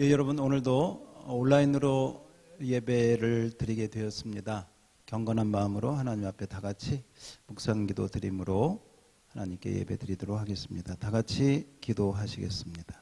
예, 여러분 오늘도 온라인으로 예배를 드리게 되었습니다. 경건한 마음으로 하나님 앞에 다 같이 묵상기도 드림으로 하나님께 예배 드리도록 하겠습니다. 다 같이 기도하시겠습니다.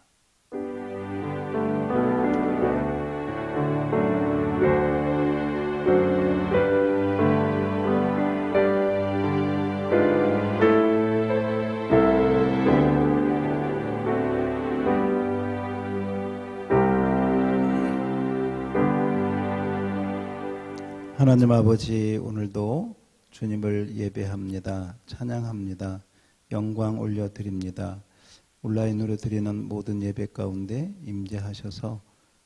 하나님 아버지, 오늘도 주님을 예배합니다. 찬양합니다. 영광 올려드립니다. 온라인으로 드리는 모든 예배 가운데 임재하셔서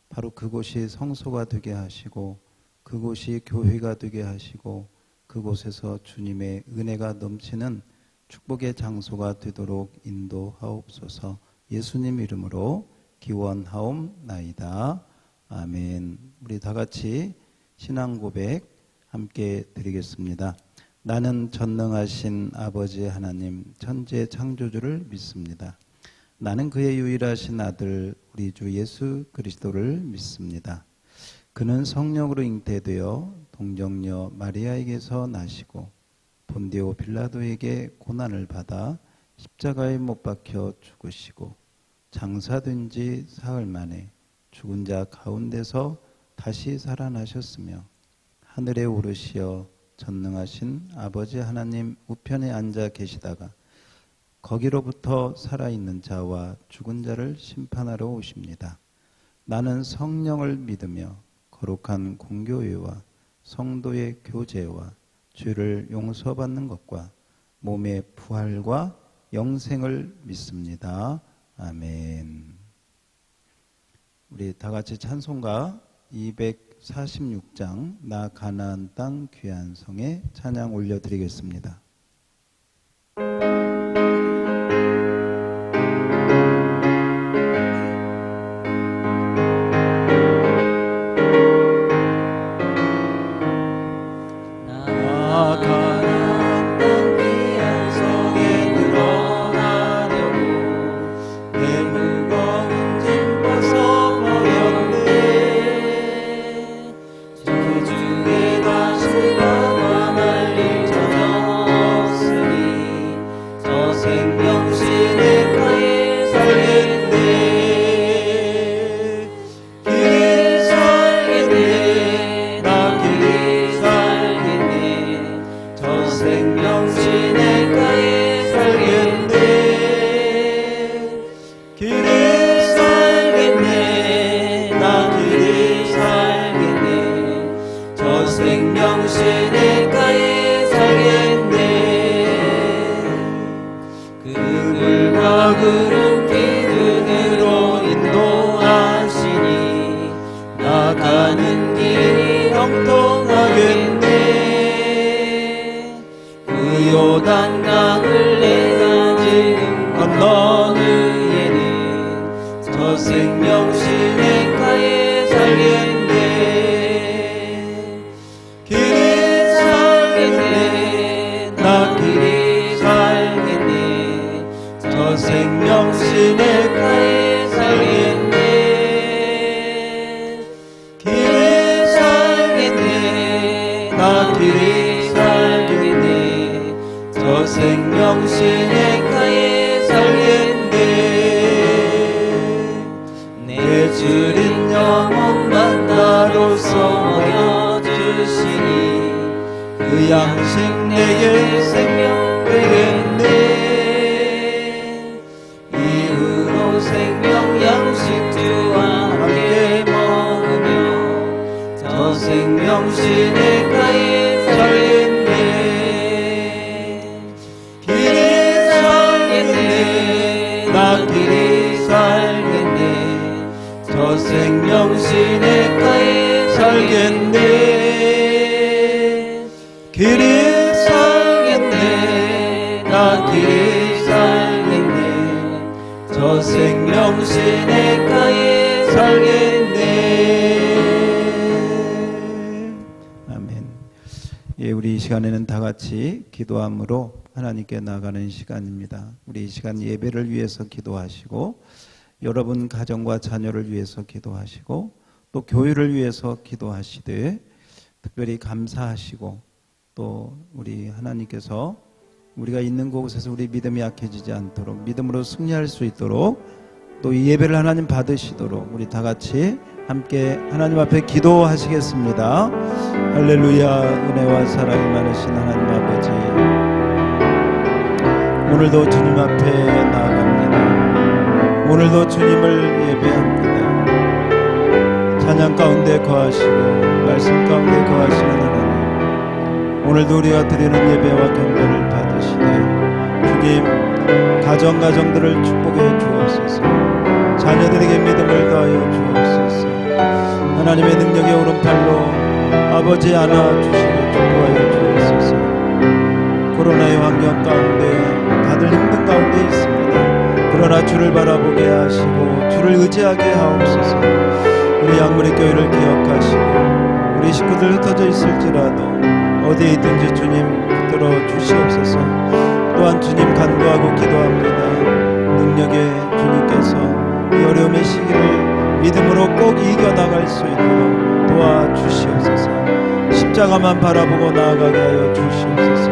바로 그곳이 성소가 되게 하시고 그곳이 교회가 되게 하시고 그곳에서 주님의 은혜가 넘치는 축복의 장소가 되도록 인도하옵소서. 예수님 이름으로 기원하옵나이다. 아멘. 우리 다 같이 신앙 고백 함께 드리겠습니다. 나는 전능하신 아버지 하나님 천지의 창조주를 믿습니다. 나는 그의 유일하신 아들 우리 주 예수 그리스도를 믿습니다. 그는 성령으로 잉태되어 동정녀 마리아에게서 나시고 본디오 빌라도에게 고난을 받아 십자가에 못 박혀 죽으시고 장사된 지 사흘 만에 죽은 자 가운데서 다시 살아나셨으며 하늘에 오르시어 전능하신 아버지 하나님 우편에 앉아 계시다가 거기로부터 살아있는 자와 죽은 자를 심판하러 오십니다. 나는 성령을 믿으며 거룩한 공교회와 성도의 교제와 죄를 용서받는 것과 몸의 부활과 영생을 믿습니다. 아멘. 우리 다 같이 찬송가 246장 나 가나안 땅 귀한 성에 찬양 올려드리겠습니다. 요단강을 내가 지금 건넌 후에는 저 생명시내가에 살겠네. 길이 살겠네. 나 길이 살겠네. 저 생명시내가에 살겠네. 길이 살겠네. 나 길이 살겠네. 저 생명시내가에 살겠네. 내 주린 영혼만 나로서 먹여주시니 그 양식 내게 생명 되겠네. 이후로 생명 양식 주와 함께 먹으며 저 생명시내가에 살겠네. 나 길이 살겠네. 저 생명시내가에 살겠네. 길이 살겠네. 나 길이 살겠네. 저 생명시내가에 살겠네. 아멘. 예, 우리 이 시간에는 다 같이 기도함으로 하나님께 나가는 시간입니다. 우리 이 시간 예배를 위해서 기도하시고 여러분 가정과 자녀를 위해서 기도하시고 또 교회를 위해서 기도하시되 특별히 감사하시고 또 우리 하나님께서 우리가 있는 곳에서 우리 믿음이 약해지지 않도록 믿음으로 승리할 수 있도록 또 이 예배를 하나님 받으시도록 우리 다 같이 함께 하나님 앞에 기도하시겠습니다. 할렐루야. 은혜와 사랑이 많으신 하나님 아버지, 오늘도 주님 앞에 나아갑니다. 오늘도 주님을 예배합니다. 찬양 가운데 거하시고 말씀 가운데 거하시는 하나님, 오늘도 우리가 드리는 예배와 경배를 받으시되 주님 가정들을 축복해 주옵소서. 자녀들에게 믿음을 더하여 주옵소서. 하나님의 능력의 오른팔로 아버지 안아주시고 축복하여 주옵소서. 코로나의 환경 가운데 다들 힘든 가운데 있습니다. 그러나 주를 바라보게 하시고 주를 의지하게 하옵소서. 우리 양무리 교회를 기억하시고 우리 식구들 흩어져 있을지라도 어디에 있든지 주님 붙들어 주시옵소서. 또한 주님 간구하고 기도합니다. 능력의 주님께서 이 어려움의 시기를 믿음으로 꼭 이겨나갈 수 있도록 도와주시옵소서. 십자가만 바라보고 나아가게 하여 주시옵소서.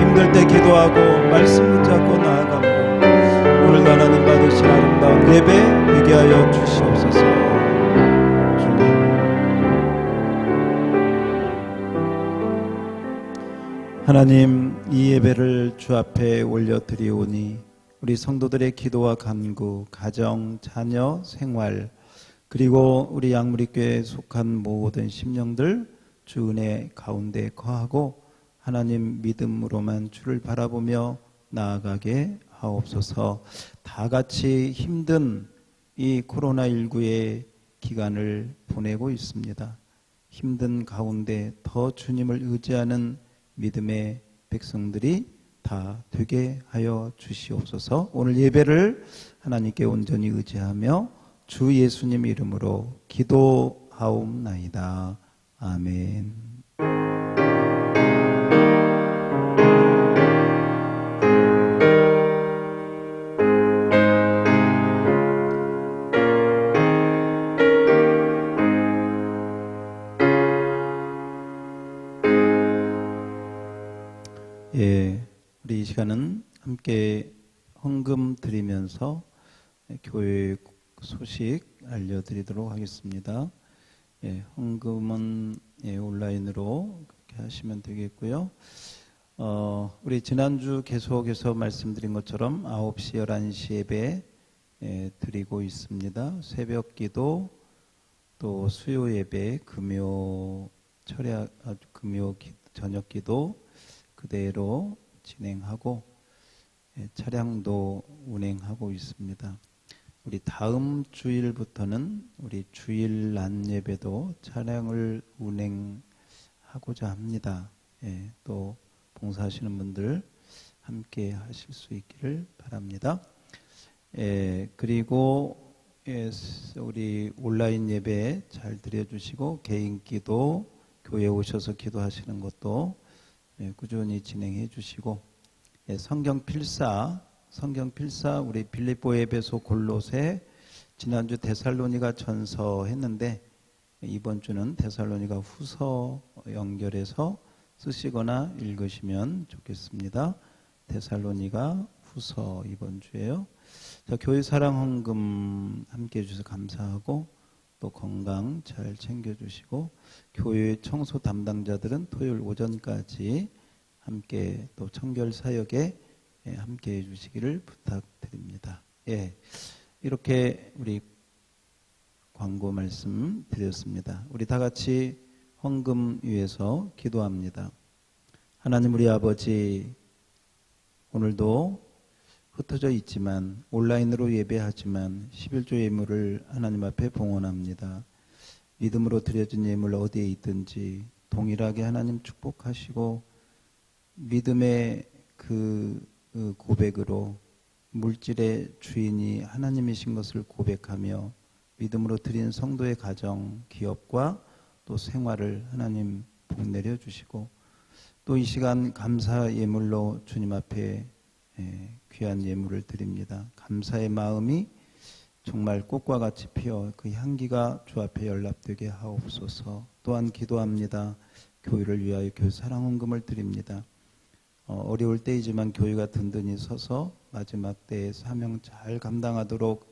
힘들 때 기도하고 말씀 붙잡고 나아가고 오늘도 하나님 받으신 아름다운 예배 되게 하여 주시옵소서. 주님, 하나님, 이 예배를 주 앞에 올려드리오니 우리 성도들의 기도와 간구, 가정, 자녀, 생활, 그리고 우리 양무리교회에 속한 모든 심령들 주 은혜 가운데 거하고 하나님 믿음으로만 주를 바라보며 나아가게 하옵소서. 다 같이 힘든 이 코로나19의 기간을 보내고 있습니다. 힘든 가운데 더 주님을 의지하는 믿음의 백성들이 다 되게 하여 주시옵소서. 오늘 예배를 하나님께 온전히 의지하며 주 예수님 이름으로 기도하옵나이다. 아멘. 예, 우리 이 시간은 함께 헌금 드리면서 교회 소식 알려드리도록 하겠습니다. 예, 헌금은 온라인으로 그렇게 하시면 되겠고요. 우리 지난주 계속해서 말씀드린 것처럼 9시, 11시 예배 드리고 있습니다. 새벽 기도, 또 수요 예배, 금요 저녁 기도 그대로 진행하고 차량도 운행하고 있습니다. 우리 다음 주일부터는 우리 주일 낮 예배도 차량을 운행하고자 합니다. 또 봉사하시는 분들 함께 하실 수 있기를 바랍니다. 그리고 우리 온라인 예배 잘 드려주시고 개인 기도, 교회에 오셔서 기도하시는 것도 꾸준히 진행해 주시고 성경 필사 우리 빌립보 에베소 골로새 지난주 데살로니가 전서 했는데 이번 주는 데살로니가 후서 연결해서 쓰시거나 읽으시면 좋겠습니다. 데살로니가 후서 이번 주에요. 자, 교회 사랑 헌금 함께 해주셔서 감사하고 또 건강 잘 챙겨주시고 교회 청소 담당자들은 토요일 오전까지 함께 또 청결 사역에 함께 해주시기를 부탁드립니다. 이렇게 우리 광고 말씀 드렸습니다. 우리 다 같이 헌금 위해서 기도합니다. 하나님 우리 아버지, 오늘도 흩어져 있지만 온라인으로 예배하지만 11조 예물을 하나님 앞에 봉헌합니다. 믿음으로 드려진 예물 어디에 있든지 동일하게 하나님 축복하시고 믿음의 그 고백으로 물질의 주인이 하나님이신 것을 고백하며 믿음으로 드린 성도의 가정, 기업과 또 생활을 하나님 복 내려 주시고 또 이 시간 감사 예물로 주님 앞에 귀한 예물을 드립니다. 감사의 마음이 정말 꽃과 같이 피어 그 향기가 주 앞에 연락되게 하옵소서. 또한 기도합니다. 교회를 위하여 교회 사랑 헌금을 드립니다. 어려울 때이지만 교회가 든든히 서서 마지막 때의 사명 잘 감당하도록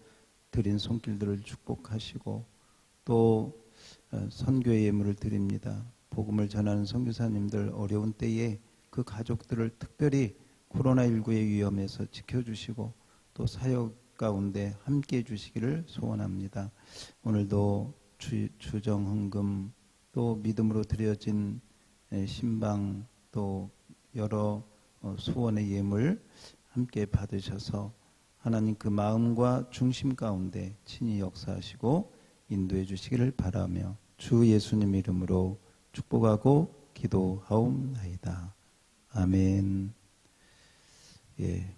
드린 손길들을 축복하시고 또 선교의 예물을 드립니다. 복음을 전하는 선교사님들 어려운 때에 그 가족들을 특별히 코로나19의 위험에서 지켜주시고 또 사역 가운데 함께해 주시기를 소원합니다. 오늘도 주정 헌금 또 믿음으로 드려진 신방 또 여러 소원의 예물 함께 받으셔서 하나님 그 마음과 중심 가운데 친히 역사하시고 인도해 주시기를 바라며 주 예수님 이름으로 축복하고 기도하옵나이다. 아멘. 예.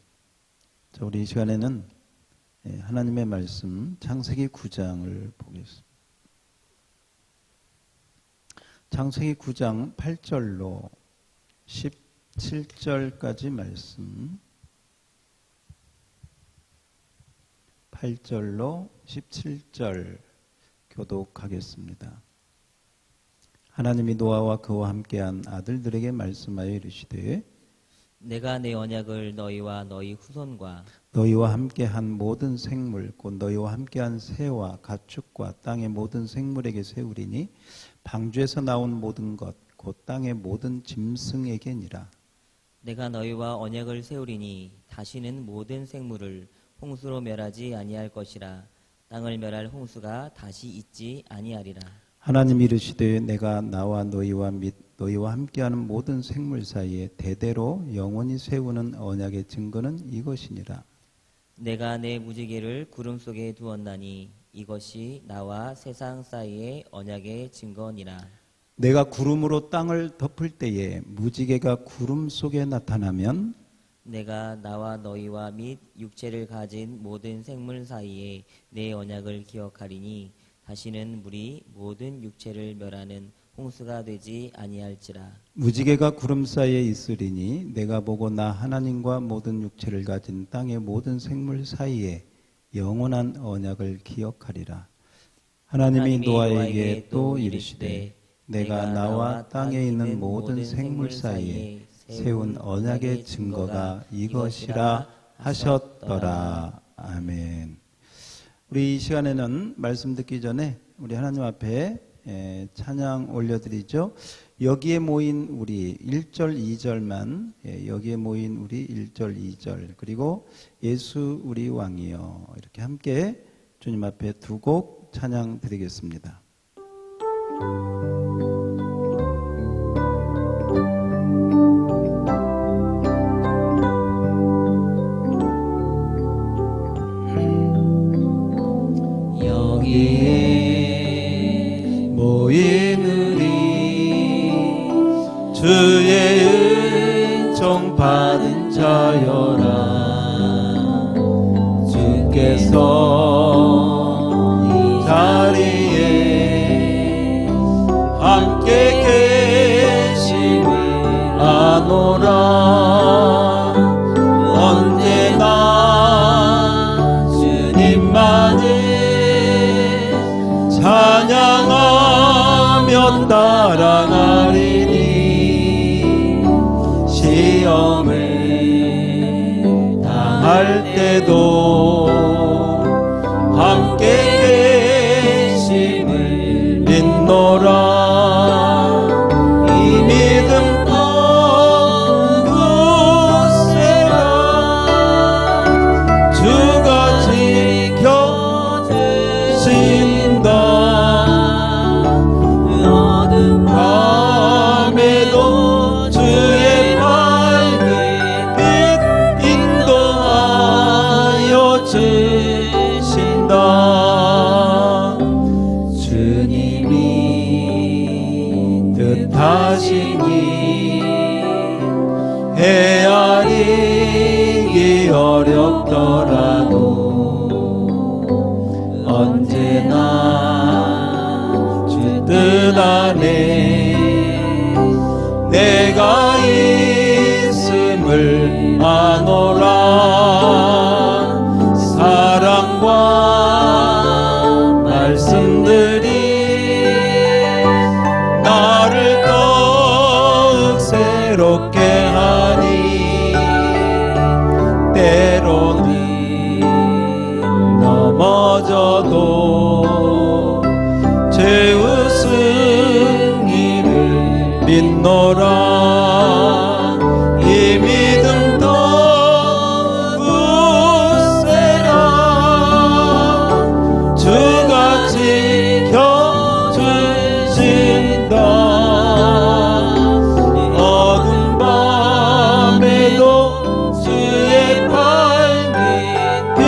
자, 우리 이 시간에는 하나님의 말씀 창세기 9장을 보겠습니다. 창세기 9장 8절로 17절까지 말씀 8절로 17절 교독하겠습니다. 하나님이 노아와 그와 함께한 아들들에게 말씀하여 이르시되 내가 내 언약을 너희와 너희 후손과 너희와 함께한 모든 생물 곧 너희와 함께한 새와 가축과 땅의 모든 생물에게 세우리니 방주에서 나온 모든 것 곧 땅의 모든 짐승에게니라. 내가 너희와 언약을 세우리니 다시는 모든 생물을 홍수로 멸하지 아니할 것이라. 땅을 멸할 홍수가 다시 있지 아니하리라. 하나님이 이르시되 내가 나와 너희와 및 너희와 함께하는 모든 생물 사이에 대대로 영원히 세우는 언약의 증거는 이것이니라. 내가 내 무지개를 구름 속에 두었나니 이것이 나와 세상 사이의 언약의 증거니라. 내가 구름으로 땅을 덮을 때에 무지개가 구름 속에 나타나면 내가 나와 너희와 및 육체를 가진 모든 생물 사이에 내 언약을 기억하리니 다시는 물이 모든 육체를 멸하는 홍수가 되지 아니할지라. 무지개가 구름 사이에 있으리니 내가 보고 나 하나님과 모든 육체를 가진 땅의 모든 생물 사이에 영원한 언약을 기억하리라. 하나님이 노아에게 또 이르시되 내가 나와 땅에 있는 모든 생물 사이에 세운 언약의 증거가 이것이라 하셨더라. 아멘. 우리 이 시간에는 말씀 듣기 전에 우리 하나님 앞에 찬양 올려드리죠. 여기에 모인 우리 1절 2절만 여기에 모인 우리 1절 2절 그리고 예수 우리 왕이여 이렇게 함께 주님 앞에 두 곡 찬양 드리겠습니다. 여기에 모인 우리 주의 은총 받은 자여라. 주께서 이 자리에 함께 계심을 아노라. 언제나 주님만을 찬양하며 따라가리니 시험을 당할 때도 함께 계심을 믿노라. 이 믿음 굳세라. 주가 지켜주신다. 어둠 밤에도 주의 밝은 빛 인도하여 주신다. 주님이 뜻하시니 헤아리기 어렵더라도 언제나 주 뜻 안에 내가 있음을 아노라. 사랑과 말씀들이 나를 더욱 새롭게 하니 때로는 넘어져도 죄의 승리를 믿노라. 이 믿음 더욱 굳세라. 주가 지켜주신다. 어두운 밤에도 주의 밝은 빛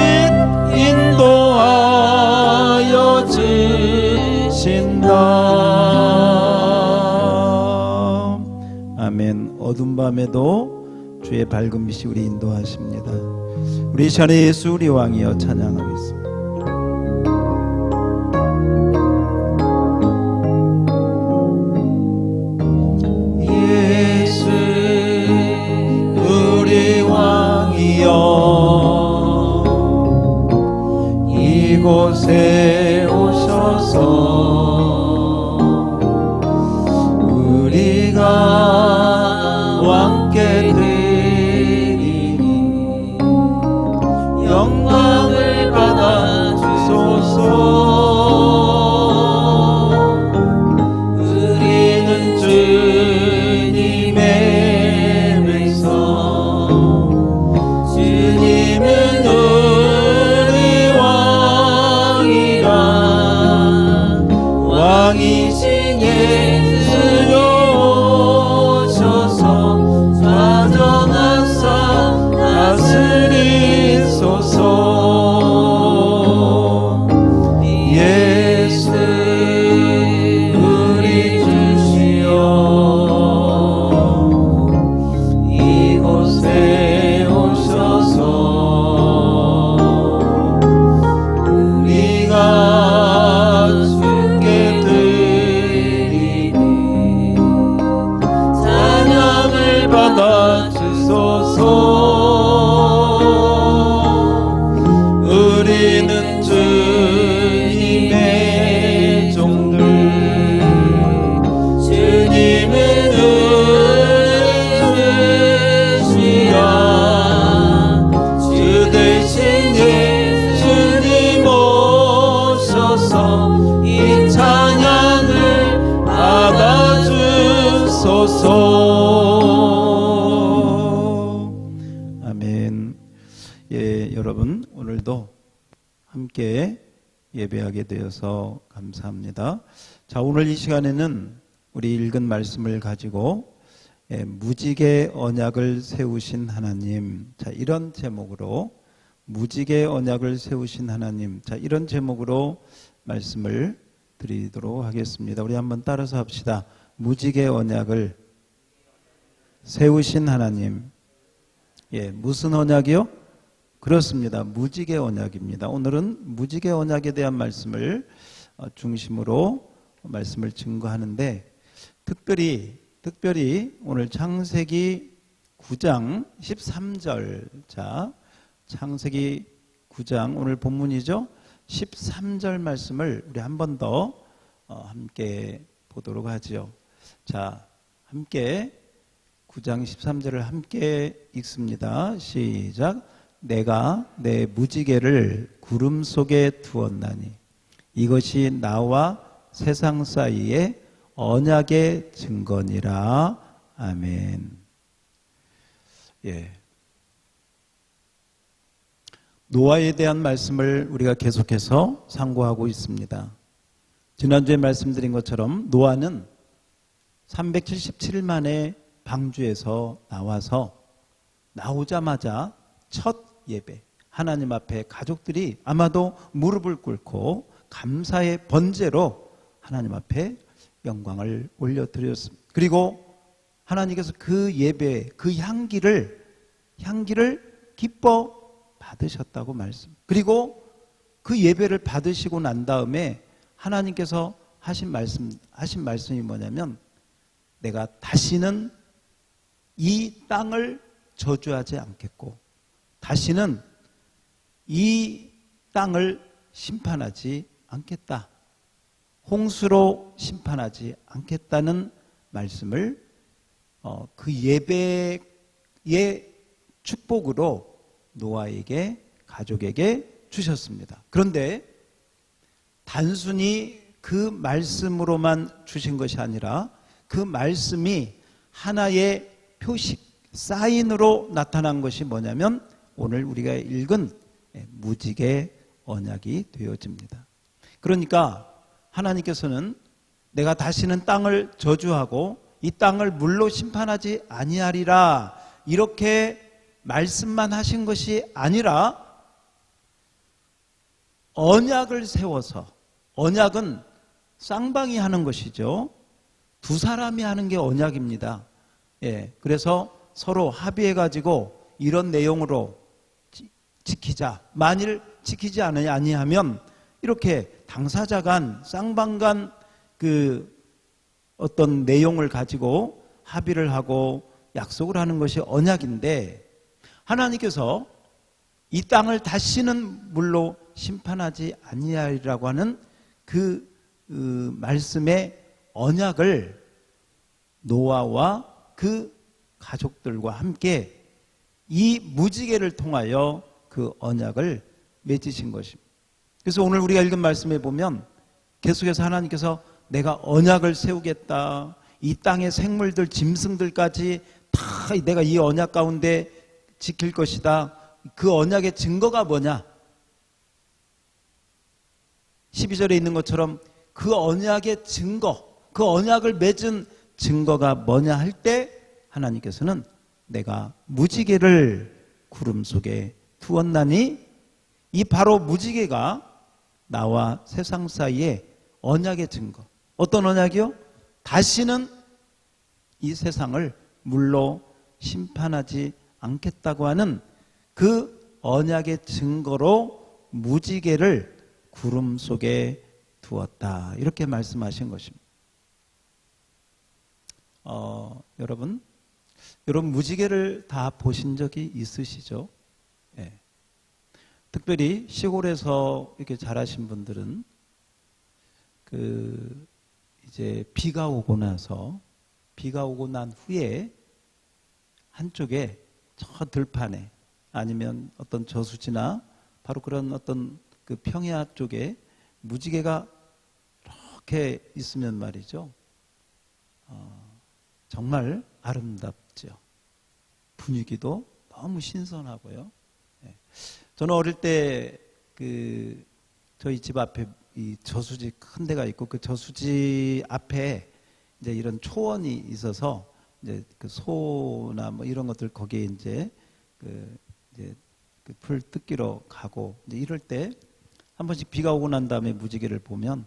인도하여 주신다. 아멘. 어두운 밤에도 주의 밝은 빛이 우리 인도하십니다. 우리 이 시간에 예수 우리 왕이여 찬양하겠습니다. 예수 우리 왕이여 이곳에 오셔서 우리가 왕께 드리니 영광을 받아 주소서. 우리는 주님의 백성, 주님은 우리 왕이라. 왕이신 예수여 오셔서 좌정하사 다스리소서. 예수 우리 주시여 이곳에 오셔서 우리가 주께 드리니 찬양을 받아 주소서. 우리는 주님의 종들, 주님은 주시라. 주 대신 예수님 오셔서 이 찬양을 받아 주소서. 아멘. 예, 여러분 오늘도 함께 예배하게 되어서 감사합니다. 자, 오늘 이 시간에는 우리 읽은 말씀을 가지고 무지개 언약을 세우신 하나님, 자, 이런 제목으로 무지개 언약을 세우신 하나님, 자, 이런 제목으로 말씀을 드리도록 하겠습니다. 우리 한번 따라서 합시다. 무지개 언약을 세우신 하나님. 예, 무슨 언약이요? 그렇습니다. 무지개 언약입니다. 오늘은 무지개 언약에 대한 말씀을 중심으로 말씀을 증거하는데, 특별히 오늘 창세기 9장 13절, 자, 창세기 9장 오늘 본문이죠. 13절 말씀을 우리 한 번 더 함께 보도록 하지요. 자, 함께 9장 13절을 함께 읽습니다. 시작. 내가 내 무지개를 구름 속에 두었나니 이것이 나와 세상 사이에 언약의 증거니라. 아멘. 예. 노아에 대한 말씀을 우리가 계속해서 상고하고 있습니다. 지난주에 말씀드린 것처럼 노아는 377일 만에 방주에서 나오자마자 첫 예배, 하나님 앞에 가족들이 아마도 무릎을 꿇고 감사의 번제로 하나님 앞에 영광을 올려드렸습니다. 그리고 하나님께서 그 예배, 그 향기를 기뻐 받으셨다고 말씀. 그리고 그 예배를 받으시고 난 다음에 하나님께서 하신 말씀이 뭐냐면, 내가 다시는 이 땅을 저주하지 않겠고 다시는 이 땅을 심판하지 않겠다. 홍수로 심판하지 않겠다는 말씀을 그 예배의 축복으로 노아에게 가족에게 주셨습니다. 그런데 단순히 그 말씀으로만 주신 것이 아니라 그 말씀이 하나의 표식, 사인으로 나타난 것이 뭐냐면 오늘 우리가 읽은 무지개 언약이 되어집니다. 그러니까 하나님께서는 내가 다시는 땅을 저주하고 이 땅을 물로 심판하지 아니하리라 이렇게 말씀만 하신 것이 아니라 언약을 세워서, 언약은 쌍방이 하는 것이죠. 두 사람이 하는 게 언약입니다. 예, 그래서 서로 합의해가지고 이런 내용으로 지키자. 만일 지키지 아니하면 이렇게 당사자 간, 쌍방 간 그 어떤 내용을 가지고 합의를 하고 약속을 하는 것이 언약인데 하나님께서 이 땅을 다시는 물로 심판하지 아니하리라고 하는 그 말씀의 언약을 노아와 그 가족들과 함께 이 무지개를 통하여 그 언약을 맺으신 것입니다. 그래서 오늘 우리가 읽은 말씀에 보면 계속해서 하나님께서 내가 언약을 세우겠다. 이 땅의 생물들, 짐승들까지 다 내가 이 언약 가운데 지킬 것이다. 그 언약의 증거가 뭐냐? 12절에 있는 것처럼 그 언약의 증거, 그 언약을 맺은 증거가 뭐냐 할 때 하나님께서는 내가 무지개를 구름 속에 두었나니 이 바로 무지개가 나와 세상 사이에 언약의 증거. 어떤 언약이요? 다시는 이 세상을 물로 심판하지 않겠다고 하는 그 언약의 증거로 무지개를 구름 속에 두었다. 이렇게 말씀하신 것입니다. 여러분 무지개를 다 보신 적이 있으시죠? 예. 특별히 시골에서 이렇게 자라신 분들은 이제 비가 오고 난 후에 한쪽에 저 들판에 아니면 어떤 저수지나 바로 그런 어떤 그 평야 쪽에 무지개가 이렇게 있으면 말이죠. 정말 아름답죠. 분위기도 너무 신선하고요. 네. 저는 어릴 때 저희 집 앞에 이 저수지 큰 데가 있고 그 저수지 앞에 이제 이런 초원이 있어서 이제 그 소나 뭐 이런 것들 거기에 이제 그 풀 뜯기로 가고 이제 이럴 때 한 번씩 비가 오고 난 다음에 무지개를 보면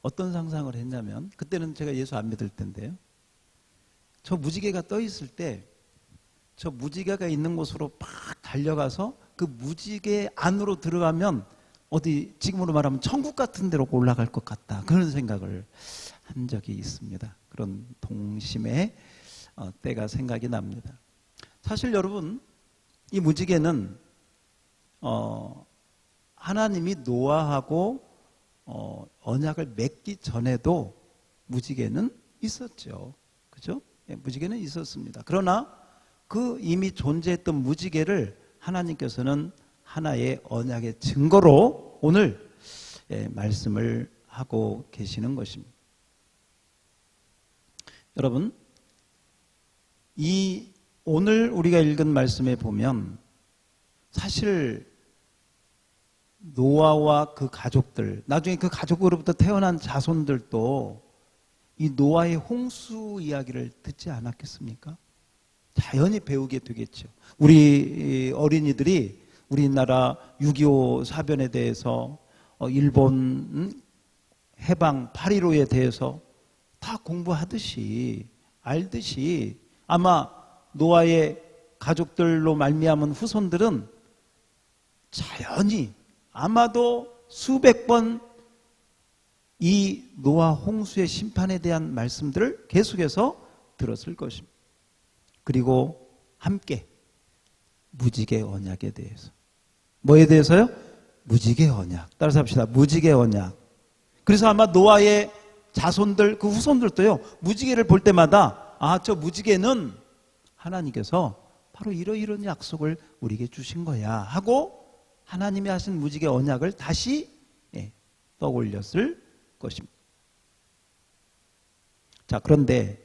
어떤 상상을 했냐면 그때는 제가 예수 안 믿을 텐데요. 저 무지개가 떠 있을 때 저 무지개가 있는 곳으로 막 달려가서 그 무지개 안으로 들어가면 어디 지금으로 말하면 천국 같은 데로 올라갈 것 같다. 그런 생각을 한 적이 있습니다. 그런 동심의 때가 생각이 납니다. 사실 여러분 이 무지개는 하나님이 노아하고 언약을 맺기 전에도 무지개는 있었죠. 그죠? 예, 무지개는 있었습니다. 그러나 그 이미 존재했던 무지개를 하나님께서는 하나의 언약의 증거로 오늘 말씀을 하고 계시는 것입니다. 여러분, 이 오늘 우리가 읽은 말씀에 보면 사실 노아와 그 가족들, 나중에 그 가족으로부터 태어난 자손들도 이 노아의 홍수 이야기를 듣지 않았겠습니까? 자연히 배우게 되겠죠. 우리 어린이들이 우리나라 6.25 사변에 대해서 일본 해방 8.15에 대해서 다 공부하듯이 알듯이 아마 노아의 가족들로 말미암은 후손들은 자연히 아마도 수백 번 이 노아 홍수의 심판에 대한 말씀들을 계속해서 들었을 것입니다. 그리고 함께 무지개 언약에 대해서. 뭐에 대해서요? 무지개 언약. 따라서 합시다. 무지개 언약. 그래서 아마 노아의 자손들, 그 후손들도요, 무지개를 볼 때마다 저 무지개는 하나님께서 바로 이런 약속을 우리에게 주신 거야 하고 하나님이 하신 무지개 언약을 다시 떠올렸을 것입니다. 자, 그런데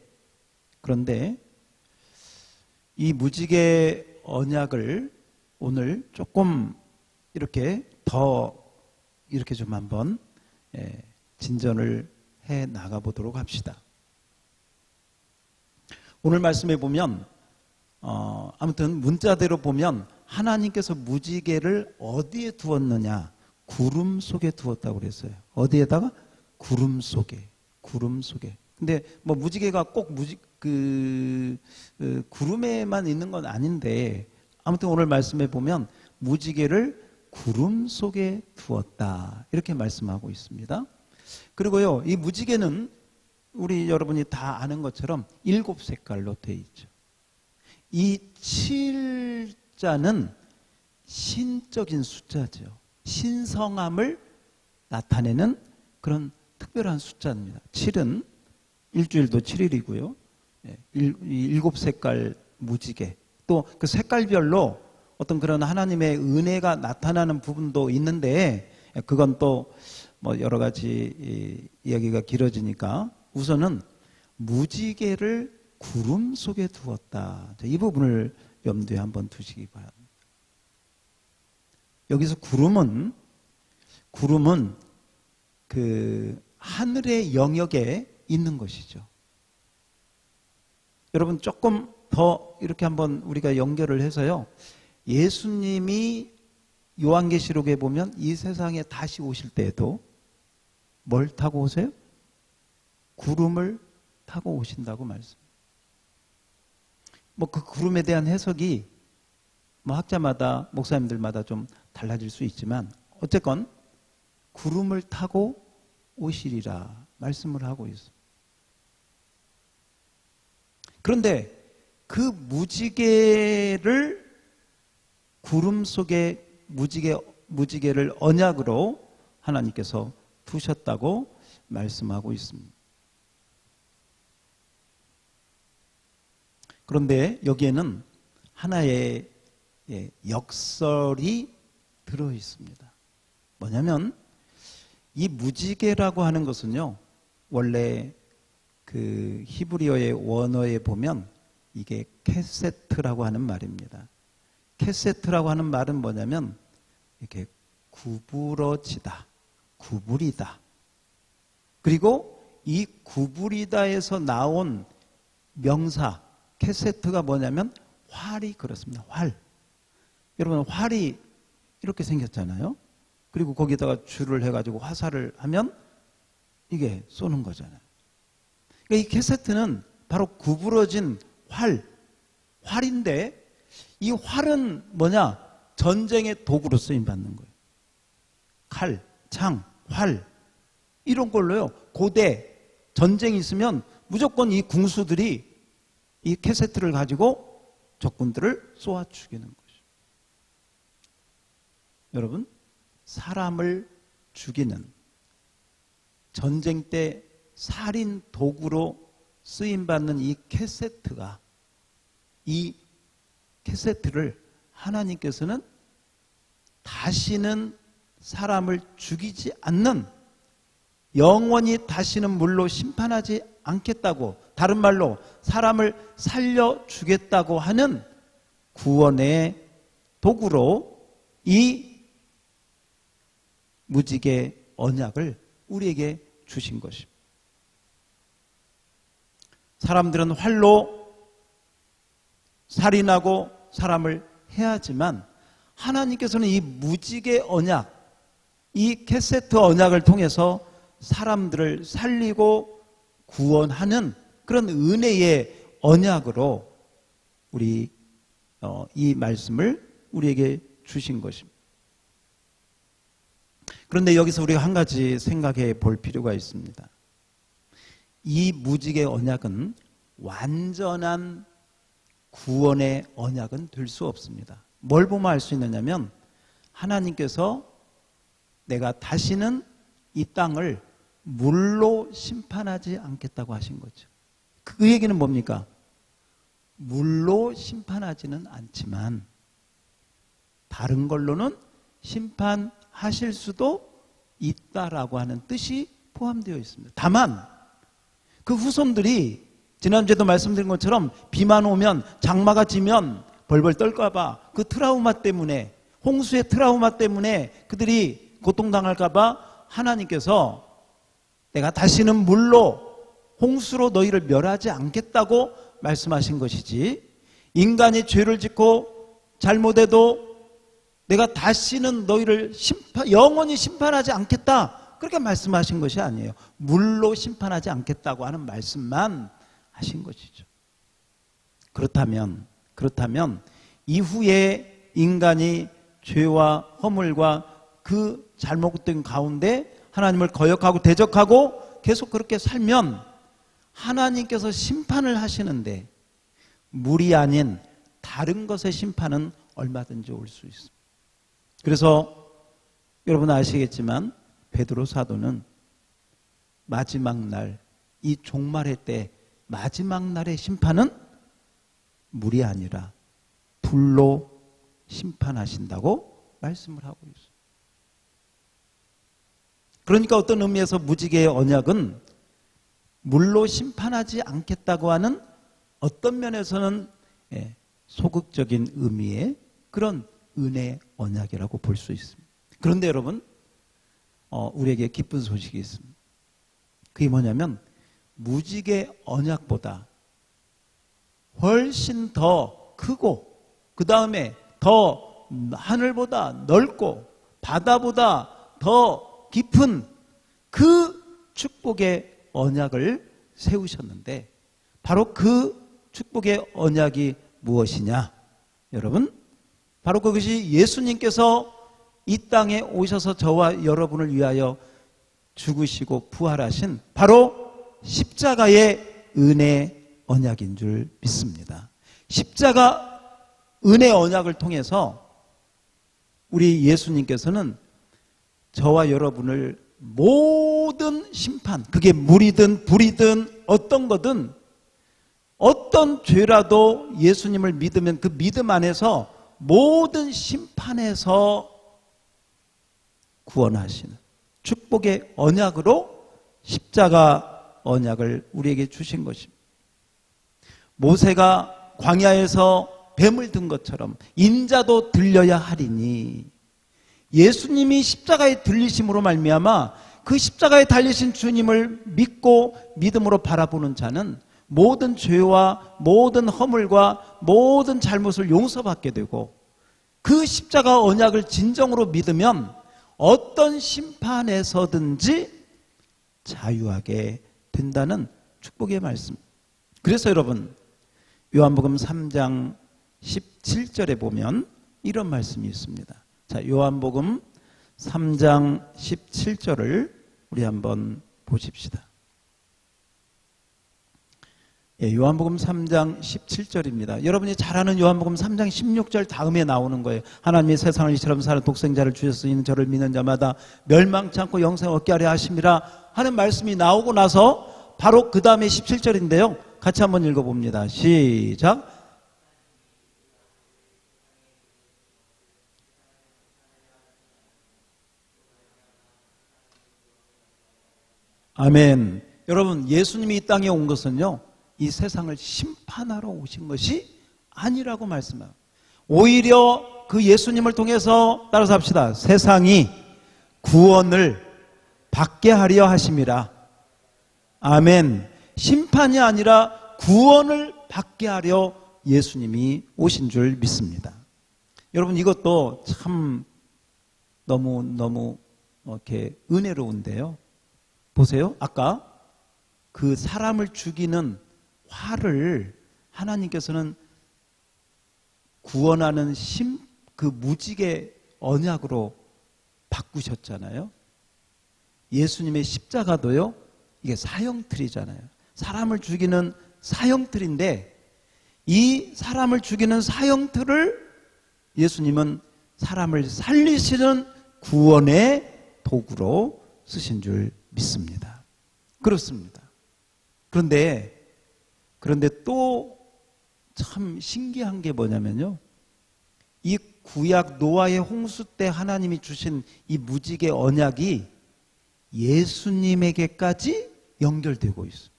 이 무지개 언약을 오늘 조금 이렇게 좀 한번 진전을 해 나가 보도록 합시다. 오늘 말씀에 보면 아무튼 문자대로 보면 하나님께서 무지개를 어디에 두었느냐? 구름 속에 두었다고 그랬어요. 어디에다가? 구름 속에. 근데 뭐 무지개가 꼭 구름에만 있는 건 아닌데 아무튼 오늘 말씀에 보면 무지개를 구름 속에 두었다 이렇게 말씀하고 있습니다. 그리고요, 이 무지개는 우리 여러분이 다 아는 것처럼 7색깔로 되어 있죠. 이 7자는 신적인 숫자죠. 신성함을 나타내는 그런 특별한 숫자입니다. 7은 일주일도 7일이고요. 7색깔 무지개. 또 그 색깔별로 어떤 그런 하나님의 은혜가 나타나는 부분도 있는데 그건 또 뭐 여러 가지 이야기가 길어지니까 우선은 무지개를 구름 속에 두었다. 이 부분을 염두에 한번 두시기 바랍니다. 여기서 구름은 그 하늘의 영역에 있는 것이죠. 여러분 조금 더 이렇게 한번 우리가 연결을 해서요. 예수님이 요한계시록에 보면 이 세상에 다시 오실 때에도 뭘 타고 오세요? 구름을 타고 오신다고 말씀. 뭐 그 구름에 대한 해석이 뭐 학자마다 목사님들마다 좀 달라질 수 있지만 어쨌건 구름을 타고 오시리라 말씀을 하고 있어요. 그런데 그 무지개를 구름 속에 무지개를 언약으로 하나님께서 두셨다고 말씀하고 있습니다. 그런데 여기에는 하나의 역설이 들어 있습니다. 뭐냐면 이 무지개라고 하는 것은요, 원래 그 히브리어의 원어에 보면 이게 캐세트라고 하는 말입니다. 캐세트라고 하는 말은 뭐냐면 이렇게 구부러지다, 구부리다. 그리고 이 구부리다에서 나온 명사 캐세트가 뭐냐면 활이 그렇습니다. 활. 여러분 활이 이렇게 생겼잖아요. 그리고 거기다가 줄을 해가지고 화살을 하면 이게 쏘는 거잖아요. 그러니까 이 캐세트는 바로 구부러진 활인데 이 활은 뭐냐? 전쟁의 도구로 쓰임받는 거예요. 칼, 창, 활 이런 걸로요. 고대 전쟁이 있으면 무조건 이 궁수들이 이 캐세트를 가지고 적군들을 쏘아 죽이는 것이죠. 여러분, 사람을 죽이는 전쟁 때 살인 도구로 쓰임받는 이 캐세트를 하나님께서는 다시는 사람을 죽이지 않는, 영원히 다시는 물로 심판하지 않겠다고, 다른 말로 사람을 살려주겠다고 하는 구원의 도구로 이 무지개 언약을 우리에게 주신 것입니다. 사람들은 활로 살인하고 사람을 해야지만 하나님께서는 이 무지개 언약, 이 캐세트 언약을 통해서 사람들을 살리고 구원하는 그런 은혜의 언약으로 우리 이 말씀을 우리에게 주신 것입니다. 그런데 여기서 우리가 한 가지 생각해 볼 필요가 있습니다. 이 무지개 언약은 완전한 구원의 언약은 될 수 없습니다. 뭘 보면 알 수 있느냐면 하나님께서 내가 다시는 이 땅을 물로 심판하지 않겠다고 하신 거죠. 그 얘기는 뭡니까? 물로 심판하지는 않지만 다른 걸로는 심판하실 수도 있다라고 하는 뜻이 포함되어 있습니다. 다만 그 후손들이 지난주에도 말씀드린 것처럼 비만 오면 장마가 지면 벌벌 떨까봐 그 트라우마 때문에 홍수의 트라우마 때문에 그들이 고통당할까봐 하나님께서 내가 다시는 물로 홍수로 너희를 멸하지 않겠다고 말씀하신 것이지 인간이 죄를 짓고 잘못해도 내가 다시는 너희를 영원히 심판하지 않겠다 그렇게 말씀하신 것이 아니에요. 물로 심판하지 않겠다고 하는 말씀만 하신 것이죠. 그렇다면 이후에 인간이 죄와 허물과 그 잘못된 가운데 하나님을 거역하고 대적하고 계속 그렇게 살면 하나님께서 심판을 하시는데 물이 아닌 다른 것의 심판은 얼마든지 올 수 있습니다. 그래서 여러분 아시겠지만 베드로 사도는 마지막 날, 이 종말의 때 마지막 날의 심판은 물이 아니라 불로 심판하신다고 말씀을 하고 있어요. 그러니까 어떤 의미에서 무지개의 언약은 물로 심판하지 않겠다고 하는 어떤 면에서는 소극적인 의미의 그런 은혜 언약이라고 볼 수 있습니다. 그런데 여러분 우리에게 기쁜 소식이 있습니다. 그게 뭐냐면 무지개 언약보다 훨씬 더 크고 그 다음에 더 하늘보다 넓고 바다보다 더 깊은 그 축복의 언약을 세우셨는데 바로 그 축복의 언약이 무엇이냐? 여러분 바로 그것이 예수님께서 이 땅에 오셔서 저와 여러분을 위하여 죽으시고 부활하신 바로 십자가의 은혜 언약인 줄 믿습니다. 십자가 은혜 언약을 통해서 우리 예수님께서는 저와 여러분을 모든 심판, 그게 물이든 불이든 어떤 거든 어떤 죄라도 예수님을 믿으면 그 믿음 안에서 모든 심판에서 구원하시는 축복의 언약으로 십자가 언약을 우리에게 주신 것입니다. 모세가 광야에서 뱀을 든 것처럼 인자도 들려야 하리니 예수님이 십자가에 들리심으로 말미암아 그 십자가에 달리신 주님을 믿고 믿음으로 바라보는 자는 모든 죄와 모든 허물과 모든 잘못을 용서받게 되고 그 십자가 언약을 진정으로 믿으면 어떤 심판에서든지 자유하게 된다는 축복의 말씀. 그래서 여러분 요한복음 3장 17절에 보면 이런 말씀이 있습니다. 자, 요한복음 3장 17절을 우리 한번 보십시다. 요한복음 3장 17절입니다. 여러분이 잘 아는 요한복음 3장 16절 다음에 나오는 거예요. 하나님이 세상을 이처럼 사는 독생자를 주셨으니 저를 믿는 자마다 멸망치 않고 영생 얻게 하려 하심이라 하는 말씀이 나오고 나서 바로 그 다음에 17절인데요. 같이 한번 읽어봅니다. 시작. 아멘. 여러분 예수님이 이 땅에 온 것은요 이 세상을 심판하러 오신 것이 아니라고 말씀합니다. 오히려 그 예수님을 통해서 따라서 합시다. 세상이 구원을 받게 하려 하심이라. 아멘. 심판이 아니라 구원을 받게 하려 예수님이 오신 줄 믿습니다. 여러분 이것도 참 너무 이렇게 은혜로운데요. 보세요. 아까 그 사람을 죽이는 화를 하나님께서는 구원하는 그 무지개 언약으로 바꾸셨잖아요. 예수님의 십자가도요. 이게 사형틀이잖아요. 사람을 죽이는 사형틀인데 이 사람을 죽이는 사형틀을 예수님은 사람을 살리시는 구원의 도구로 쓰신 줄 믿습니다. 그렇습니다. 그런데 또 참 신기한 게 뭐냐면요. 이 구약 노아의 홍수 때 하나님이 주신 이 무지개 언약이 예수님에게까지 연결되고 있습니다.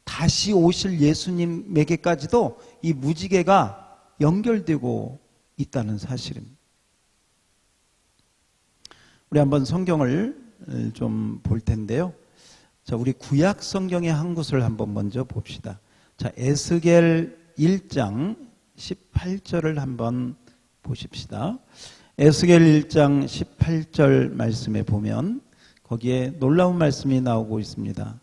다시 오실 예수님에게까지도 이 무지개가 연결되고 있다는 사실입니다. 우리 한번 성경을 좀 볼 텐데요. 자, 우리 구약 성경의 한 곳을 한번 먼저 봅시다. 자, 에스겔 1장 18절을 한번 보십시다. 에스겔 1장 18절 말씀에 보면 거기에 놀라운 말씀이 나오고 있습니다.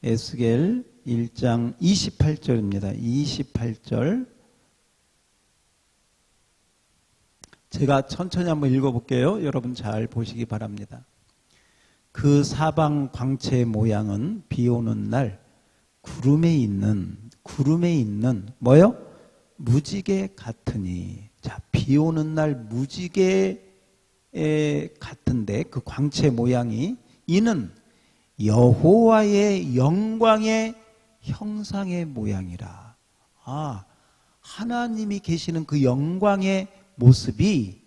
에스겔 1장 28절입니다. 28절. 제가 천천히 한번 읽어볼게요. 여러분 잘 보시기 바랍니다. 그 사방 광채의 모양은 비 오는 날 구름에 있는 뭐요? 무지개 같으니. 자, 비 오는 날 무지개 같은데 그 광채 모양이 이는 여호와의 영광의 형상의 모양이라. 아, 하나님이 계시는 그 영광의 모습이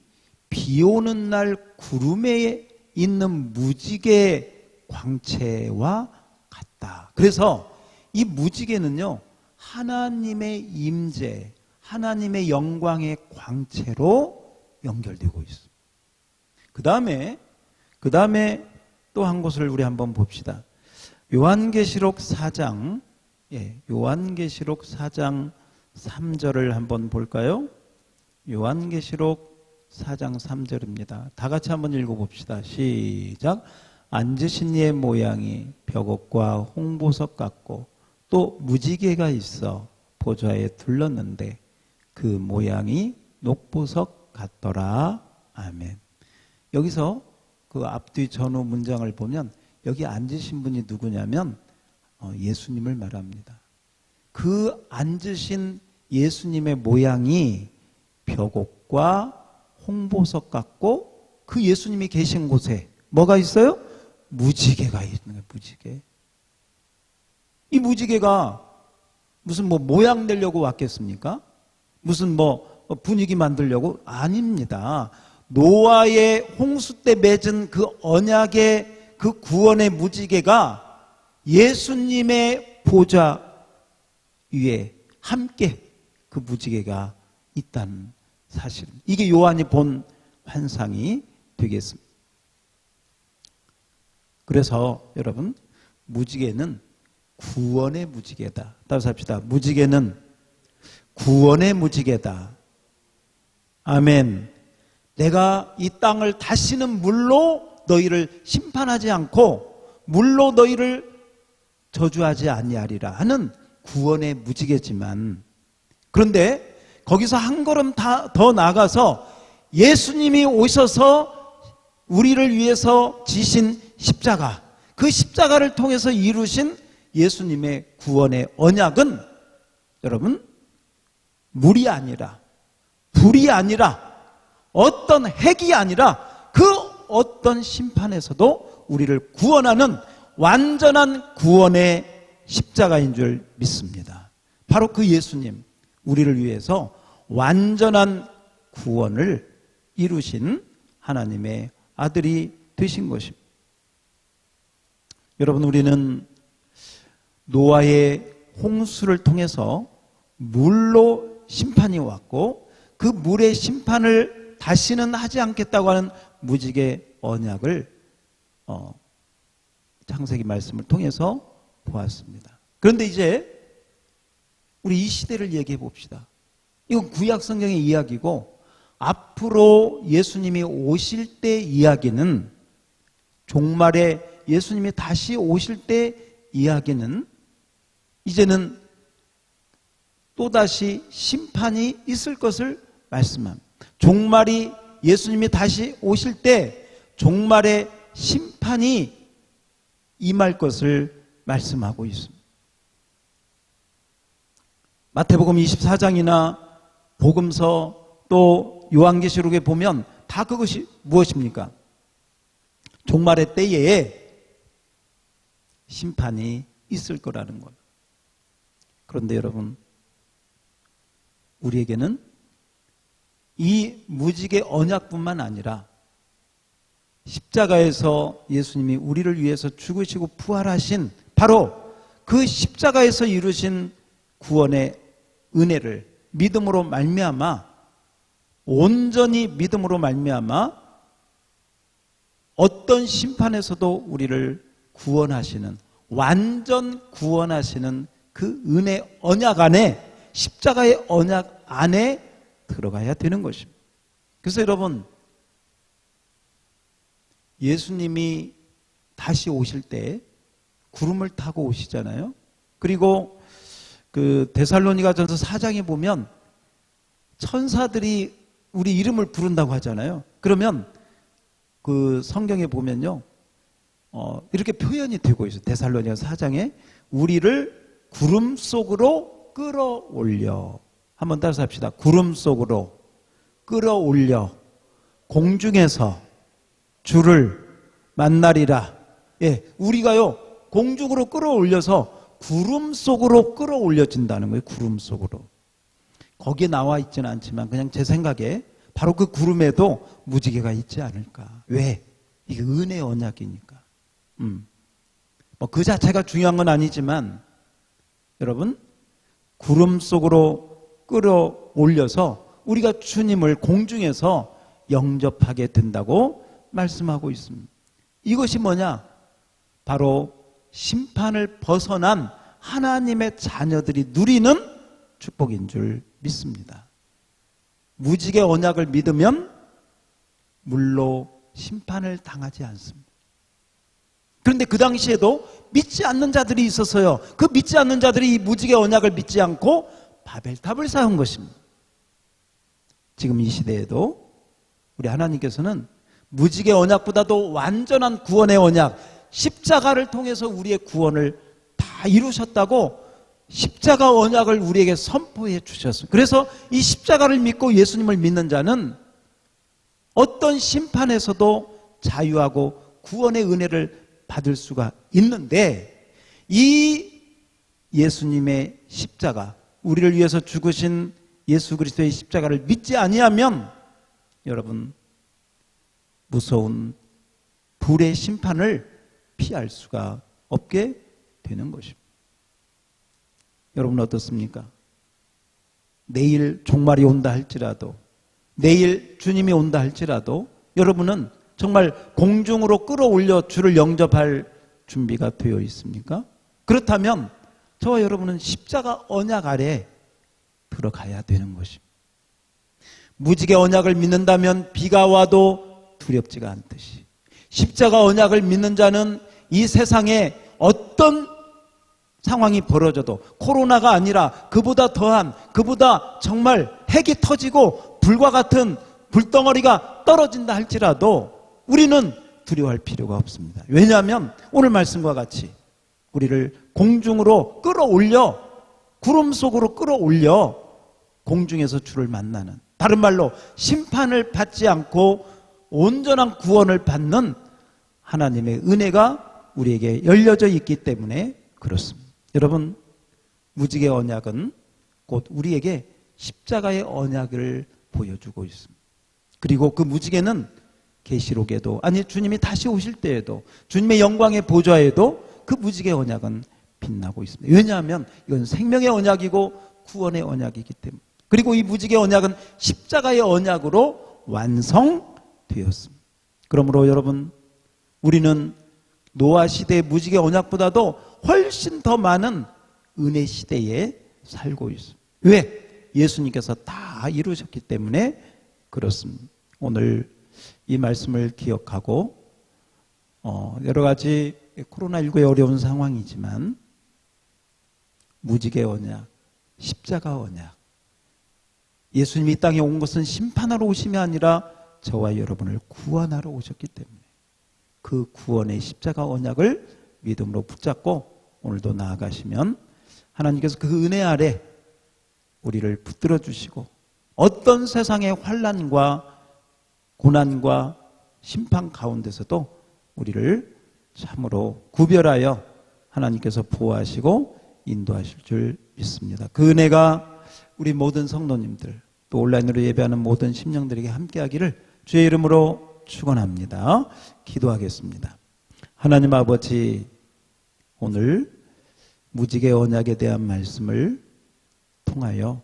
비 오는 날 구름에 있는 무지개 광채와 같다. 그래서 이 무지개는요, 하나님의 임재, 하나님의 영광의 광채로 연결되고 있습니다. 그 다음에 또 한 곳을 우리 한번 봅시다. 요한계시록 4장, 요한계시록 4장 3절을 한번 볼까요? 요한계시록 4장 3절입니다. 다 같이 한번 읽어봅시다. 시작. 앉으신 이의 모양이 벽옥과 홍보석 같고 또 무지개가 있어 보좌에 둘렀는데 그 모양이 녹보석 같더라. 아멘. 여기서 그 앞뒤 전후 문장을 보면 여기 앉으신 분이 누구냐면 예수님을 말합니다. 그 앉으신 예수님의 모양이 벽옥과 홍보석 같고 그 예수님이 계신 곳에 뭐가 있어요? 무지개가 있는 거예요. 무지개. 이 무지개가 무슨 모양 내려고 왔겠습니까? 무슨 분위기 만들려고? 아닙니다. 노아의 홍수 때 맺은 그 언약의 그 구원의 무지개가 예수님의 보좌 위에 함께 그 무지개가 있다는 사실. 이게 요한이 본 환상이 되겠습니다. 그래서 여러분, 무지개는 구원의 무지개다. 따라서 합시다. 무지개는 구원의 무지개다. 아멘. 내가 이 땅을 다시는 물로 너희를 심판하지 않고 물로 너희를 저주하지 아니하리라 하는 구원의 무지개지만, 그런데 거기서 한 걸음 더 나아가서 예수님이 오셔서 우리를 위해서 지신 십자가, 그 십자가를 통해서 이루신 예수님의 구원의 언약은 여러분, 물이 아니라 불이 아니라 어떤 핵이 아니라 그 어떤 심판에서도 우리를 구원하는 완전한 구원의 십자가인 줄 믿습니다. 바로 그 예수님, 우리를 위해서 완전한 구원을 이루신 하나님의 아들이 되신 것입니다. 여러분, 우리는 노아의 홍수를 통해서 물로 심판이 왔고 그 물의 심판을 다시는 하지 않겠다고 하는 무지개 언약을 창세기 말씀을 통해서 보았습니다. 그런데 이제 우리 이 시대를 얘기해 봅시다. 이건 구약 성경의 이야기고 앞으로 예수님이 오실 때 이야기는, 종말에 예수님이 다시 오실 때 이야기는 이제는 또다시 심판이 있을 것을 말씀합니다. 종말이, 예수님이 다시 오실 때 종말의 심판이 임할 것을 말씀하고 있습니다. 마태복음 24장이나 복음서 또 요한계시록에 보면 다 그것이 무엇입니까? 종말의 때에 심판이 있을 거라는 거예요. 그런데 여러분, 우리에게는 이 무지개 언약뿐만 아니라 십자가에서 예수님이 우리를 위해서 죽으시고 부활하신 바로 그 십자가에서 이루신 구원의 은혜를 믿음으로 말미암아, 온전히 믿음으로 말미암아 어떤 심판에서도 우리를 구원하시는, 완전 구원하시는 그 은혜 언약 안에, 십자가의 언약 안에 들어가야 되는 것입니다. 그래서 여러분, 예수님이 다시 오실 때 구름을 타고 오시잖아요. 그리고 그 데살로니가전서 4장에 보면 천사들이 우리 이름을 부른다고 하잖아요. 그러면 그 성경에 보면요, 이렇게 표현이 되고 있어요. 데살로니가 4장에 우리를 구름 속으로 끌어올려. 한번 따라서 합시다. 구름 속으로 끌어올려 공중에서 주를 만나리라. 예, 우리가요 공중으로 끌어올려서 구름 속으로 끌어올려진다는 거예요. 구름 속으로. 거기에 나와 있지는 않지만 그냥 제 생각에 바로 그 구름에도 무지개가 있지 않을까. 왜? 이게 은혜 언약이니까. 뭐 그 자체가 중요한 건 아니지만 여러분, 구름 속으로 끌어올려서 우리가 주님을 공중에서 영접하게 된다고 말씀하고 있습니다. 이것이 뭐냐? 바로 심판을 벗어난 하나님의 자녀들이 누리는 축복인 줄 믿습니다. 무지개 언약을 믿으면 물로 심판을 당하지 않습니다. 그런데 그 당시에도 믿지 않는 자들이 있었어요. 그 믿지 않는 자들이 이 무지개 언약을 믿지 않고 바벨탑을 쌓은 것입니다. 지금 이 시대에도 우리 하나님께서는 무지개 언약보다도 완전한 구원의 언약, 십자가를 통해서 우리의 구원을 다 이루셨다고 십자가 언약을 우리에게 선포해 주셨습니다. 그래서 이 십자가를 믿고 예수님을 믿는 자는 어떤 심판에서도 자유하고 구원의 은혜를 받을 수가 있는데, 이 예수님의 십자가, 우리를 위해서 죽으신 예수 그리스도의 십자가를 믿지 아니하면 여러분, 무서운 불의 심판을 피할 수가 없게 되는 것입니다. 여러분 어떻습니까? 내일 종말이 온다 할지라도, 내일 주님이 온다 할지라도 여러분은 정말 공중으로 끌어올려 주를 영접할 준비가 되어 있습니까? 그렇다면 저와 여러분은 십자가 언약 아래 들어가야 되는 것입니다. 무지개 언약을 믿는다면 비가 와도 두렵지가 않듯이, 십자가 언약을 믿는 자는 이 세상에 어떤 상황이 벌어져도, 코로나가 아니라 그보다 더한, 그보다 정말 핵이 터지고 불과 같은 불덩어리가 떨어진다 할지라도 우리는 두려워할 필요가 없습니다. 왜냐하면 오늘 말씀과 같이 우리를 공중으로 끌어올려, 구름 속으로 끌어올려 공중에서 주를 만나는, 다른 말로 심판을 받지 않고 온전한 구원을 받는 하나님의 은혜가 우리에게 열려져 있기 때문에 그렇습니다. 여러분, 무지개 언약은 곧 우리에게 십자가의 언약을 보여주고 있습니다. 그리고 그 무지개는 계시록에도, 아니 주님이 다시 오실 때에도, 주님의 영광의 보좌에도 그 무지개 언약은 빛나고 있습니다. 왜냐하면 이건 생명의 언약이고 구원의 언약이기 때문에. 그리고 이 무지개 언약은 십자가의 언약으로 완성되었습니다. 그러므로 여러분, 우리는 노아 시대의 무지개 언약보다도 훨씬 더 많은 은혜 시대에 살고 있습니다. 왜? 예수님께서 다 이루셨기 때문에 그렇습니다. 오늘 이 말씀을 기억하고 여러 가지 코로나19의 어려운 상황이지만 무지개 언약, 십자가 언약, 예수님이 이 땅에 온 것은 심판하러 오심이 아니라 저와 여러분을 구원하러 오셨기 때문에 그 구원의 십자가 언약을 믿음으로 붙잡고 오늘도 나아가시면 하나님께서 그 은혜 아래 우리를 붙들어 주시고 어떤 세상의 환난과 고난과 심판 가운데서도 우리를 참으로 구별하여 하나님께서 보호하시고 인도하실 줄 믿습니다. 그 은혜가 우리 모든 성도님들 또 온라인으로 예배하는 모든 심령들에게 함께하기를 주의 이름으로 축원합니다. 기도하겠습니다. 하나님 아버지, 오늘 무지개 언약에 대한 말씀을 통하여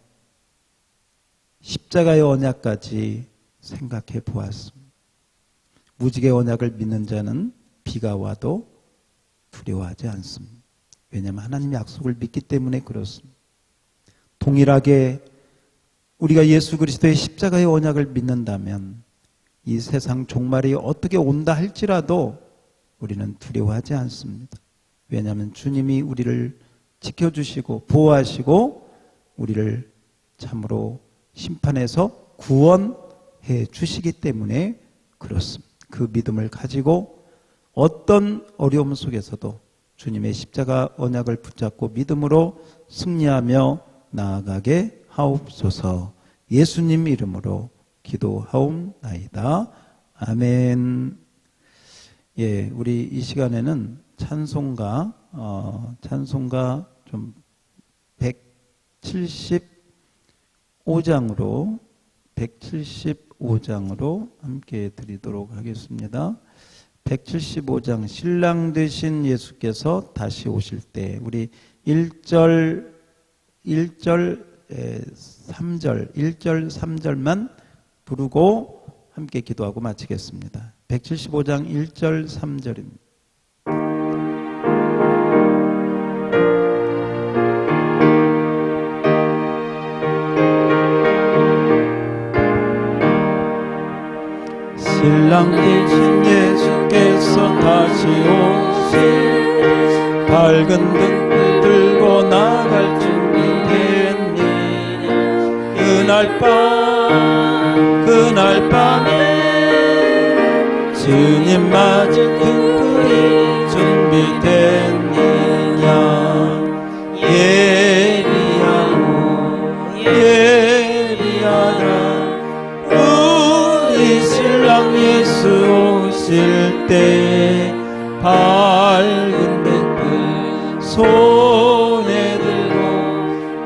십자가의 언약까지 생각해 보았습니다. 무지개 언약을 믿는 자는 비가 와도 두려워하지 않습니다. 왜냐하면 하나님의 약속을 믿기 때문에 그렇습니다. 동일하게 우리가 예수 그리스도의 십자가의 언약을 믿는다면 이 세상 종말이 어떻게 온다 할지라도 우리는 두려워하지 않습니다. 왜냐하면 주님이 우리를 지켜주시고 보호하시고 우리를 참으로 심판에서 구원해 주시기 때문에 그렇습니다. 그 믿음을 가지고 어떤 어려움 속에서도 주님의 십자가 언약을 붙잡고 믿음으로 승리하며 나아가게 하옵소서. 예수님 이름으로 기도하옵나이다. 아멘. 예, 우리 이 시간에는 찬송가 좀 175장으로 함께 드리도록 하겠습니다. 175장 신랑 되신 예수께서 다시 오실 때 우리 1절 3절만 부르고 함께 기도하고 마치겠습니다. 175장 1절 3절입니다. 신랑 되신 예수께서 다시 오실 밝은 등불 들고 나갈 준비됐니 그날 밤에 주님 맞을 등불이 준비됐느냐 예리하라 우리 신랑 예수 오실 때 밝은 등불 손에 들고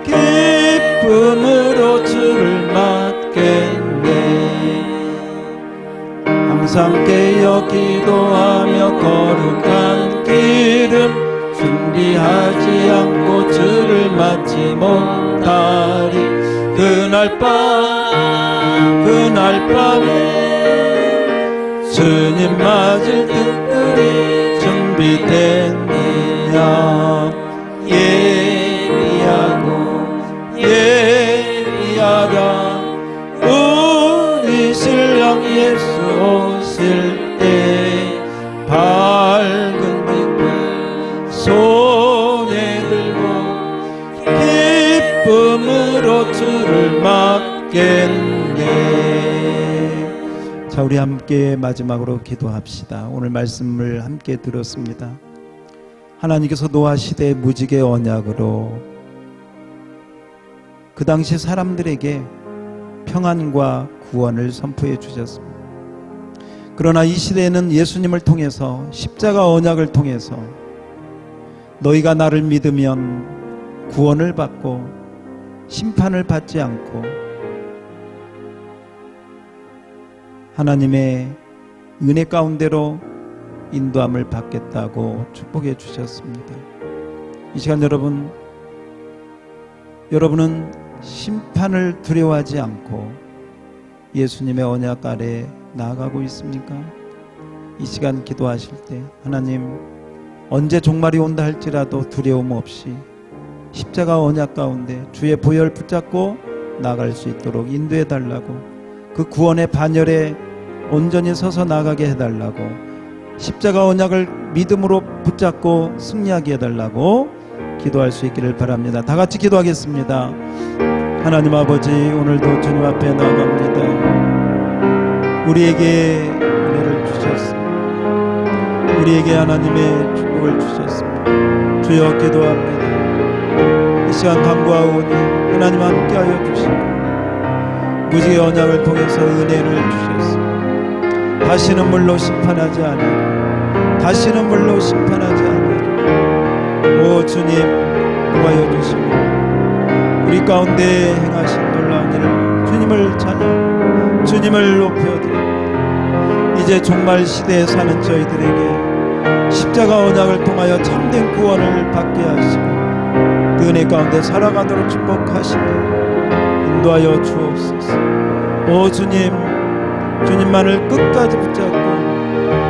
기쁨으로 주를 맞겠네. 항상 깨어 기도하며 거룩한 기름 준비하지 않고 주를 맞지 못하리. 그날 밤에 주님 맞을 등불이 준비됐느냐 예리하라 우리 신랑 예수 오실 때 밝은 등불 손에 들고 기쁨으로 주를 맞겠네. 자, 우리 함께 마지막으로 기도합시다. 오늘 말씀을 함께 들었습니다. 하나님께서 노아 시대의 무지개 언약으로 그 당시 사람들에게 평안과 구원을 선포해 주셨습니다. 그러나 이 시대에는 예수님을 통해서 십자가 언약을 통해서 너희가 나를 믿으면 구원을 받고 심판을 받지 않고 하나님의 은혜 가운데로 인도함을 받겠다고 축복해 주셨습니다. 이 시간 여러분은 심판을 두려워하지 않고 예수님의 언약 아래 나아가고 있습니까? 이 시간 기도하실 때 하나님 언제 종말이 온다 할지라도 두려움 없이 십자가 언약 가운데 주의 보혈 붙잡고 나아갈 수 있도록 인도해 달라고, 그 구원의 반열에 온전히 서서 나가게 해달라고, 십자가 언약을 믿음으로 붙잡고 승리하게 해달라고 기도할 수 있기를 바랍니다. 다 같이 기도하겠습니다. 하나님 아버지, 오늘도 주님 앞에 나갑니다. 우리에게 은혜를 주셨습니다. 우리에게 하나님의 축복을 주셨습니다. 주여 기도합니다. 이 시간 간구하오니 하나님 함께하여 주시고 무지개 언약을 통해서 은혜를 주셨습니다. 다시는 물로 심판하지 않으리라. 주님 도와여 주시고 우리 가운데 행하신 놀라운 일을 주님을 찬양, 주님을 높여드립니다. 이제 종말 시대에 사는 저희들에게 십자가 언약을 통하여 참된 구원을 받게 하시고 그 은혜 가운데 살아가도록 축복하시고 인도하여 주옵소서. 오 주님, 주님만을 끝까지 붙잡고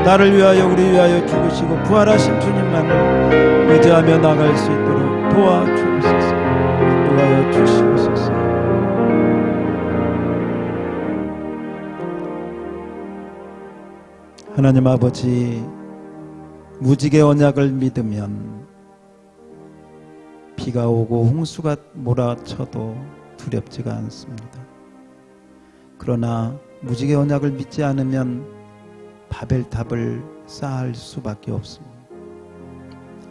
나를 위하여 우리 위하여 죽으시고 부활하신 주님만을 의지하며 나갈 수 있도록 도와주옵소서. 도와여 주시옵소서. 하나님 아버지, 무지개 언약을 믿으면 비가 오고 홍수가 몰아쳐도 두렵지가 않습니다. 그러나 무지개 언약을 믿지 않으면 바벨탑을 쌓을 수밖에 없습니다.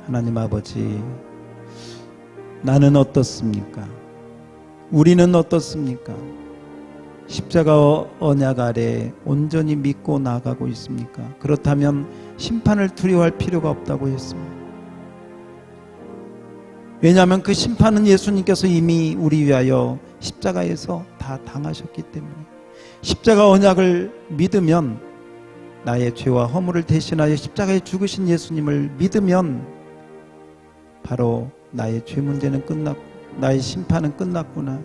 하나님 아버지, 나는 어떻습니까? 우리는 어떻습니까? 십자가 언약 아래 온전히 믿고 나가고 있습니까? 그렇다면 심판을 두려워할 필요가 없다고 했습니다. 왜냐하면 그 심판은 예수님께서 이미 우리 위하여 십자가에서 다 당하셨기 때문에, 십자가 언약을 믿으면, 나의 죄와 허물을 대신하여 십자가에 죽으신 예수님을 믿으면 바로 나의 죄 문제는 끝났고 나의 심판은 끝났구나,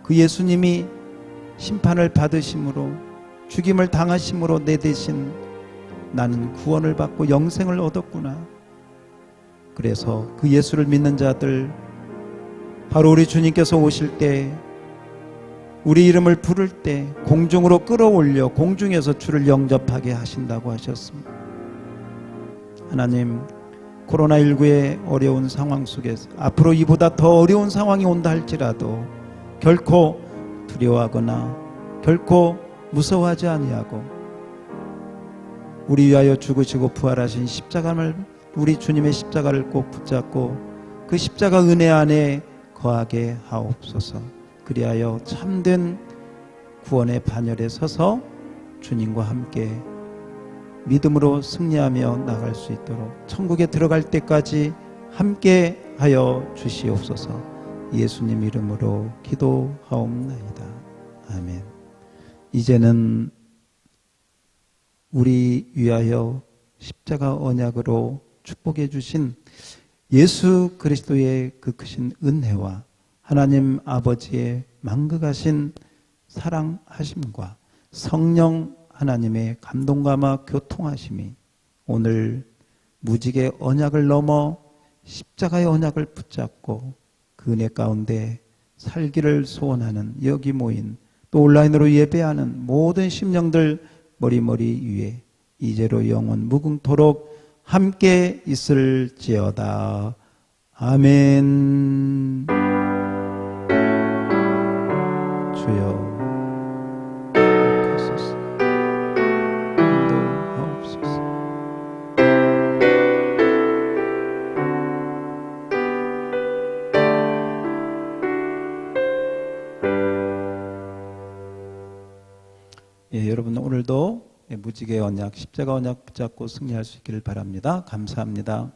그 예수님이 심판을 받으심으로 죽임을 당하심으로 내 대신 나는 구원을 받고 영생을 얻었구나. 그래서 그 예수를 믿는 자들, 바로 우리 주님께서 오실 때, 우리 이름을 부를 때 공중으로 끌어올려 공중에서 주를 영접하게 하신다고 하셨습니다. 하나님, 코로나19의 어려운 상황 속에서 앞으로 이보다 더 어려운 상황이 온다 할지라도 결코 두려워하거나 결코 무서워하지 아니하고 우리 위하여 죽으시고 부활하신 십자가를, 우리 주님의 십자가를 꼭 붙잡고 그 십자가 은혜 안에 거하게 하옵소서. 그리하여 참된 구원의 반열에 서서 주님과 함께 믿음으로 승리하며 나갈 수 있도록 천국에 들어갈 때까지 함께 하여 주시옵소서. 예수님 이름으로 기도하옵나이다. 아멘. 이제는 우리 위하여 십자가 언약으로 축복해 주신 예수 그리스도의 그 크신 은혜와 하나님 아버지의 만극하신 사랑하심과 성령 하나님의 감동감화 교통하심이 오늘 무지개 언약을 넘어 십자가의 언약을 붙잡고 그 은혜 가운데 살기를 소원하는 여기 모인 또 온라인으로 예배하는 모든 심령들 머리머리 위에 이제로 영원 무궁토록 함께 있을지어다. 아멘. 주여 하옵소서. 인도하옵소서. 예, 여러분 오늘도 무지개 언약, 십자가 언약 붙잡고 승리할 수 있기를 바랍니다. 감사합니다.